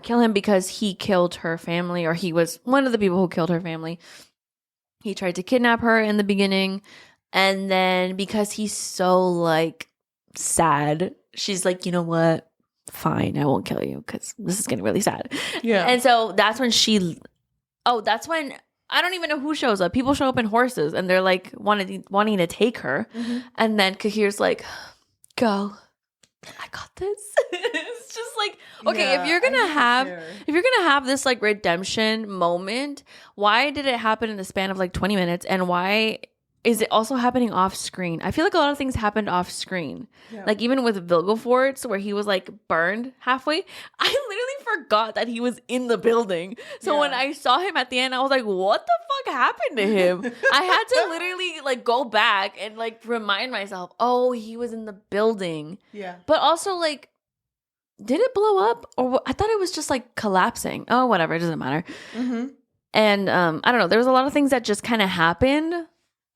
kill him because he killed her family, or he was one of the people who killed her family. He tried to kidnap her in the beginning, and then because he's so like sad, she's like, you know what, fine, I won't kill you because this is getting really sad. Yeah. And so that's when that's when I don't even know who shows up. People show up in horses and they're like wanting to take her. And then Cahir's like, go, I got this. It's just like, okay, if you're gonna have this like redemption moment, why did it happen in the span of like 20 minutes? And why is it also happening off screen? I feel like a lot of things happened off screen. Like even with Vilgefortz, where he was like burned halfway, I literally forgot that he was in the building. So when I saw him at the end, I was like, what the fuck happened to him? I had to literally like go back and like remind myself, oh, he was in the building. Yeah. But also like, did it blow up? Or I thought it was just like collapsing. Oh, whatever. It doesn't matter. And I don't know. There was a lot of things that just kind of happened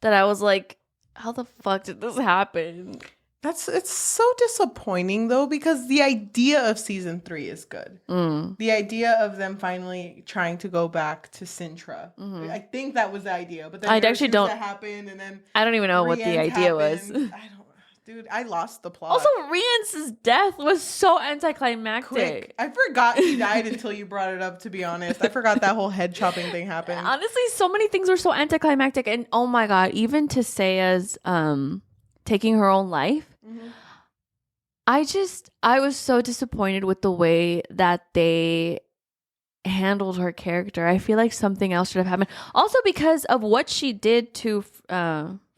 that I was like, how the fuck did this happen? It's so disappointing though, because the idea of season 3 is good. The idea of them finally trying to go back to Sintra. I think that was the idea, but then I actually don't. That happened, and then I don't even know what the idea was. Dude, I lost the plot. Also, Rience's death was so anticlimactic. Quick. I forgot he died until you brought it up, to be honest. I forgot that whole head chopping thing happened. Honestly, so many things were so anticlimactic. And oh my god, even Tesea's taking her own life. I was so disappointed with the way that they handled her character. I feel like something else should have happened. Also because of what she did to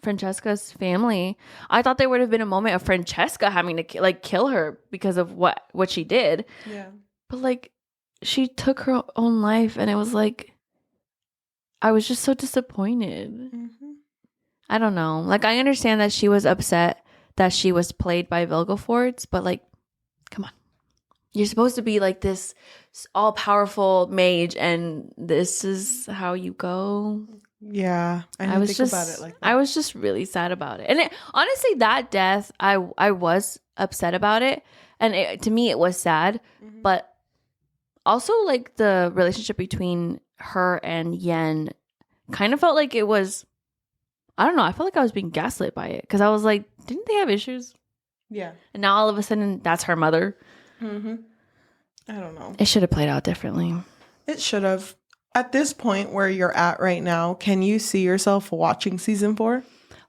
Francesca's family, I thought there would have been a moment of Francesca having to like kill her because of what she did. Yeah. But like, she took her own life, and it was like, I was just so disappointed. I don't know. Like, I understand that she was upset that she was played by Vilgefortz, but like, Come on. You're supposed to be like this all-powerful mage, and this is how you go. Yeah, I didn't think about it like that. I was just really sad about it. And honestly, that death, I was upset about it. And to me, it was sad. Mm-hmm. But also, like, the relationship between her and Yen kind of felt like it was, I don't know, I felt like I was being gaslit by it. Because I was like, didn't they have issues? Yeah. And now all of a sudden, that's her mother. Mm-hmm. I don't know. It should have played out differently. It should have. At this point where you're at right now, can you see yourself watching season 4?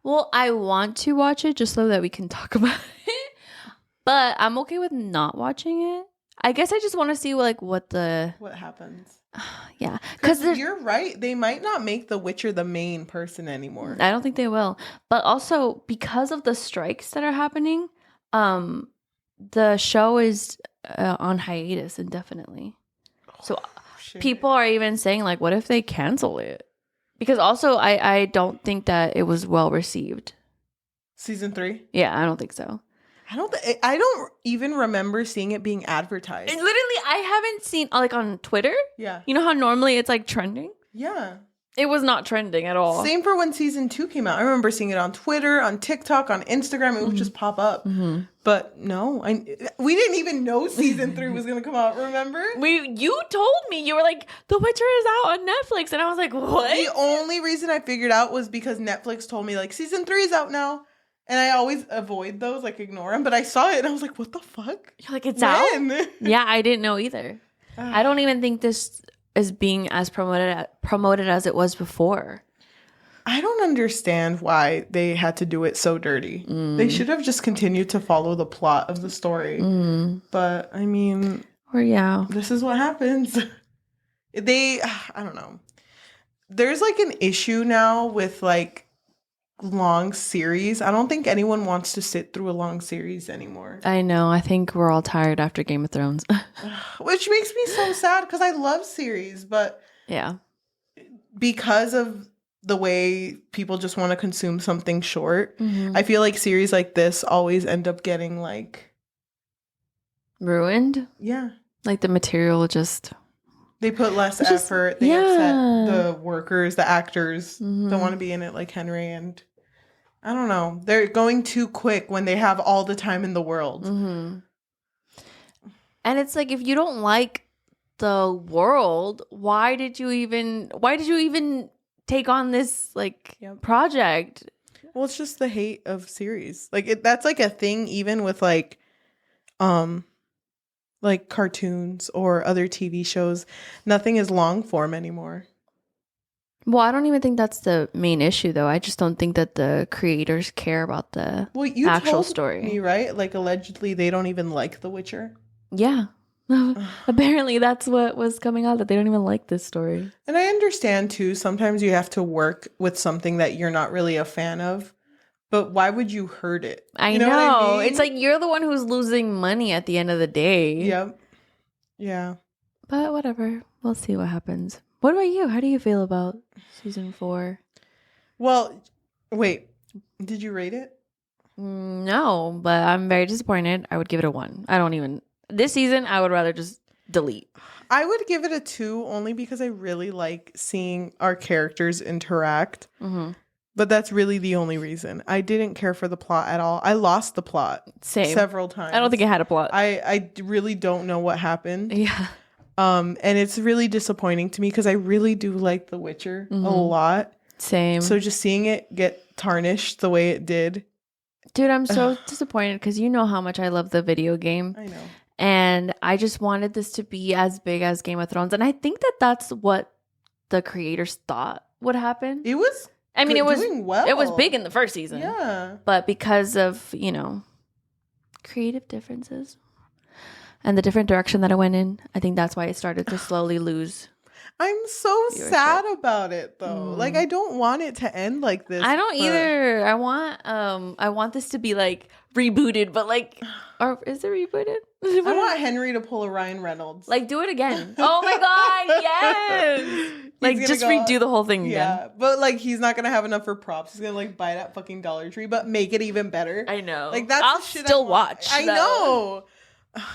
Well, I want to watch it just so that we can talk about it. But I'm okay with not watching it. I guess I just want to see what happens. Yeah. Because you're right. They might not make the Witcher the main person anymore. I don't think they will. But also, because of the strikes that are happening, the show is on hiatus indefinitely. So people are even saying, like, what if they cancel it? Because also, I don't think that it was well received. Season 3? Yeah, I don't think so. I don't even remember seeing it being advertised. Literally, I haven't seen, like, on Twitter. Yeah. You know how normally it's, like, trending? Yeah. It was not trending at all. Same for when season 2 came out. I remember seeing it on Twitter, on TikTok, on Instagram. It would just pop up. Mm-hmm. But no, we didn't even know season 3 was going to come out, remember? You told me. You were like, The Witcher is out on Netflix. And I was like, what? The only reason I figured out was because Netflix told me, like, season 3 is out now. And I always avoid those, like, ignore them. But I saw it and I was like, what the fuck? You're like, it's out? Yeah, I didn't know either. I don't even think this is being as promoted as it was before. I don't understand why they had to do it so dirty. They should have just continued to follow the plot of the story. But I mean, this is what happens. I don't know. There's like an issue now with like long series. I don't think anyone wants to sit through a long series anymore. I know. I think we're all tired after Game of Thrones. Which makes me so sad because I love series, but yeah, because of the way people just want to consume something short, I feel like series like this always end up getting like ruined. Yeah. Like the material just... They put less effort. They upset the workers, the actors. Don't want to be in it like Henry. And I don't know. They're going too quick when they have all the time in the world. And it's like, if you don't like the world, why did you even take on this like project? Well, it's just the hate of series. Like that's like a thing even with like cartoons or other TV shows. Nothing is long form anymore. Well, I don't even think that's the main issue, though. I just don't think that the creators care about the actual story. Me, right? Like, allegedly, they don't even like The Witcher. Yeah. Apparently, that's what was coming out, that they don't even like this story. And I understand, too, sometimes you have to work with something that you're not really a fan of. But why would you hurt it? I know. What I mean? It's like you're the one who's losing money at the end of the day. Yep. Yeah. But whatever. We'll see what happens. What about you? How do you feel about season 4? Well, wait. Did you rate it? No, but I'm very disappointed. I would give it a 1. This season, I would rather just delete. I would give it a 2 only because I really like seeing our characters interact. But that's really the only reason. I didn't care for the plot at all. I lost the plot several times. I don't think it had a plot. I really don't know what happened. Yeah. And it's really disappointing to me because I really do like The Witcher a lot. Same. So just seeing it get tarnished the way it did. Dude, I'm so disappointed because you know how much I love the video game. I know. And I just wanted this to be as big as Game of Thrones. And I think that that's what the creators thought would happen. It was... it was doing well. It was big in the first season. Yeah. But because of, creative differences and the different direction that it went in, I think that's why it started to slowly lose. I'm so sad about it though. Like I don't want it to end like this. I don't either. I want this to be like rebooted, but like, or is it rebooted? I want Henry to pull a Ryan Reynolds. Like, do it again. Oh my god, yes. Like, just redo the whole thing again. Yeah, but like he's not gonna have enough for props. He's gonna like buy that fucking Dollar Tree, but make it even better. I know. Like that's I'll the shit still watch. I know.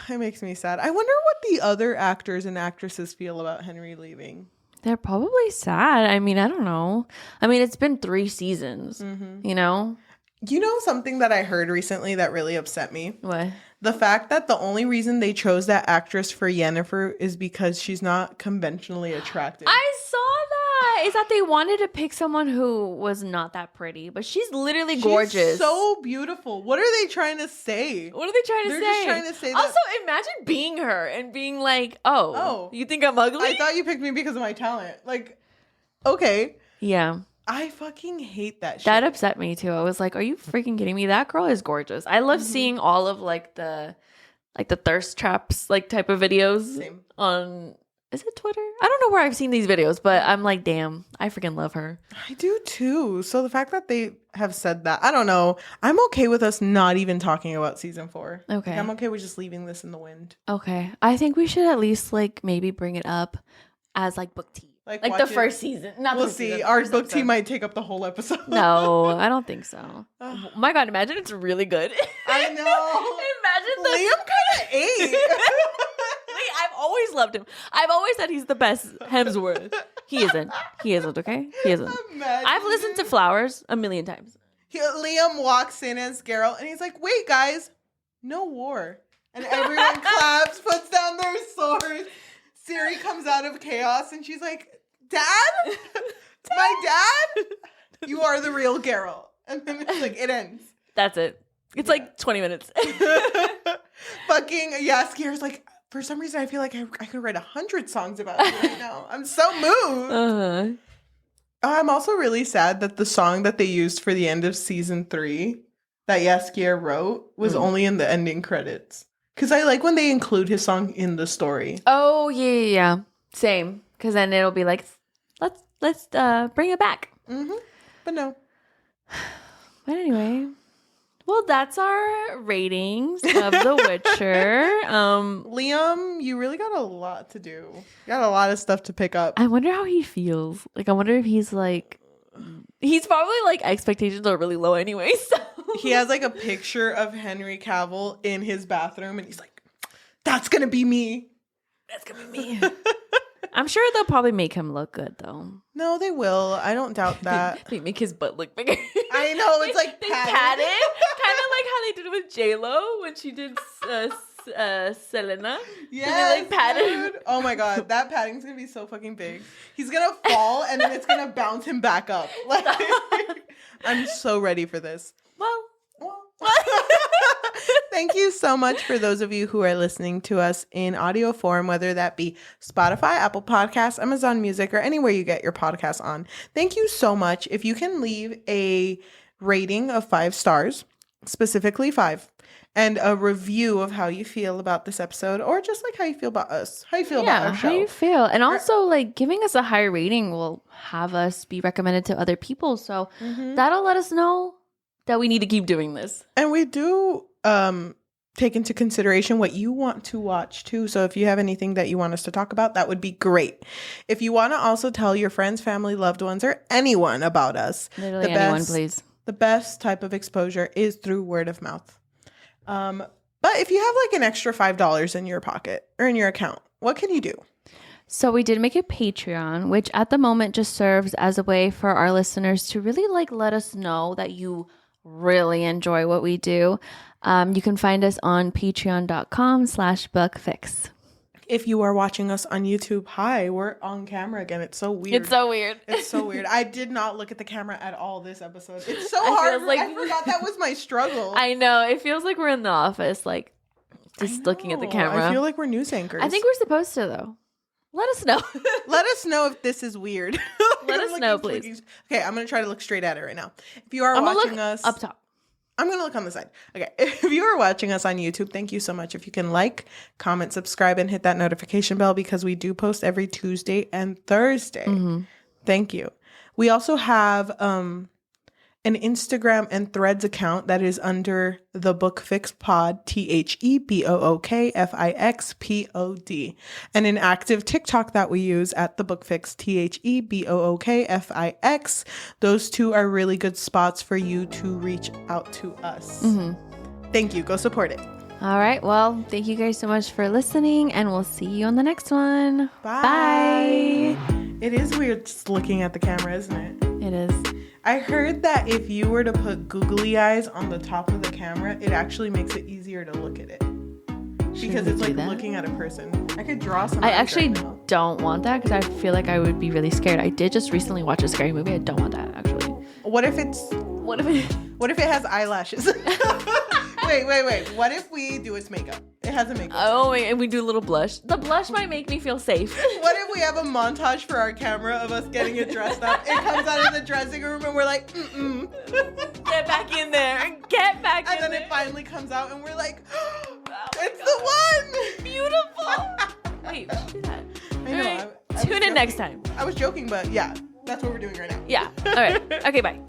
It makes me sad. I wonder what the other actors and actresses feel about Henry leaving. They're probably sad. I mean, I don't know. I mean, it's been 3 seasons, you know? You know something that I heard recently that really upset me? What? The fact that the only reason they chose that actress for Yennefer is because she's not conventionally attractive. I saw that. Is that they wanted to pick someone who was not that pretty, but she's literally gorgeous. She's so beautiful. What are they trying to say? What are they trying to say? They're just trying to say that. Also, imagine being her and being like, oh, you think I'm ugly? I thought you picked me because of my talent. Like, okay. Yeah. I fucking hate that shit. That upset me too. I was like, are you freaking kidding me? That girl is gorgeous. I love seeing all of like the thirst traps like type of videos on, is it Twitter? I don't know where I've seen these videos, but I'm like, damn, I freaking love her. I do too. So the fact that they have said that, I don't know. I'm okay with us not even talking about season 4. Okay. Like, I'm okay with just leaving this in the wind. Okay. I think we should at least like maybe bring it up as like book tea. Like the first season. We'll see. Our book tea might take up the whole episode. No, I don't think so. Oh my God, imagine it's really good. I know. Imagine Liam kind of ate. I've always loved him. I've always said he's the best Hemsworth. He isn't. He isn't, okay? He isn't. I've listened to Flowers a million times. Liam walks in as Geralt and he's like, wait, guys, no war. And everyone claps, puts down their swords. Ciri comes out of chaos and she's like, Dad? My dad? You are the real Geralt. And then it's like, it ends. That's it. It's like 20 minutes. Fucking, Yaskier's like, for some reason, I feel like I could write 100 songs about you right now. I'm so moved. I'm also really sad that the song that they used for the end of season 3 that Yaskier wrote was only in the ending credits. Because I like when they include his song in the story. Oh, yeah. Same. Because then it'll be like, let's bring it back. But no. But anyway, well, that's our ratings of The Witcher. Liam, you really got a lot to do. You got a lot of stuff to pick up. I wonder how he feels. Like, I wonder if he's like, he's probably like, expectations are really low anyway. So he has like a picture of Henry Cavill in his bathroom and he's like, that's going to be me. That's going to be me. I'm sure they'll probably make him look good, though. No, they will. I don't doubt that. They make his butt look bigger. I know. It's like they pat it. Kind of like how they did with J-Lo when she did Selena. Yeah, they like patted. Oh my God. That padding's going to be so fucking big. He's going to fall and then it's going to bounce him back up. Like, I'm so ready for this. Well. Thank you so much for those of you who are listening to us in audio form, whether that be Spotify, Apple Podcasts, Amazon Music, or anywhere you get your podcasts on. Thank you so much. If you can leave a rating of 5 stars, specifically 5, and a review of how you feel about this episode, or just like how you feel about us, how you feel about our show. How you feel. And also like giving us a higher rating will have us be recommended to other people. So that'll let us know that we need to keep doing this. And we do take into consideration what you want to watch too. So if you have anything that you want us to talk about, that would be great. If you want to also tell your friends, family, loved ones, or anyone about us, literally anyone, please. The best type of exposure is through word of mouth. But if you have like an extra $5 in your pocket or in your account, what can you do? So we did make a Patreon, which at the moment just serves as a way for our listeners to really like let us know that you really enjoy what we do. You can find us on patreon.com/bookfix. If you are watching us on YouTube, hi, we're on camera again. It's so weird. It's so weird. It's so weird. I did not look at the camera at all this episode. It's so hard. I forgot that was my struggle. I know. It feels like we're in the office, like just looking at the camera. I feel like we're news anchors. I think we're supposed to, though. Let us know. Let us know if this is weird. Let us know, please. Okay, I'm going to try to look straight at it right now. If you are watching us... up top. I'm going to look on the side. Okay, if you are watching us on YouTube, thank you so much. If you can like, comment, subscribe, and hit that notification bell because we do post every Tuesday and Thursday. Thank you. We also have an Instagram and Threads account that is under the Bookfix Pod, THEBOOKFIXPOD, and an active TikTok that we use at the Bookfix, THEBOOKFIX. Those two are really good spots for you to reach out to us. Thank you. Go support it. All right. Well, thank you guys so much for listening, and we'll see you on the next one. Bye. It is weird just looking at the camera, isn't it? It is. I heard that if you were to put googly eyes on the top of the camera, it actually makes it easier to look at it. Because it's like looking at a person. I could draw some. I actually don't want that because I feel like I would be really scared. I did just recently watch a scary movie. I don't want that actually. What if it has eyelashes? Wait. What if we do its makeup? It has a makeup. Oh, and we do a little blush. The blush might make me feel safe. What if we have a montage for our camera of us getting it dressed up? It comes out of the dressing room and we're like, Get back in there. Get back in there. And then it finally comes out and we're like, it's the one. Beautiful. Wait, we should do that. I know. Right. Tune in next time. I was joking, but yeah, that's what we're doing right now. Yeah. All right. Okay, bye.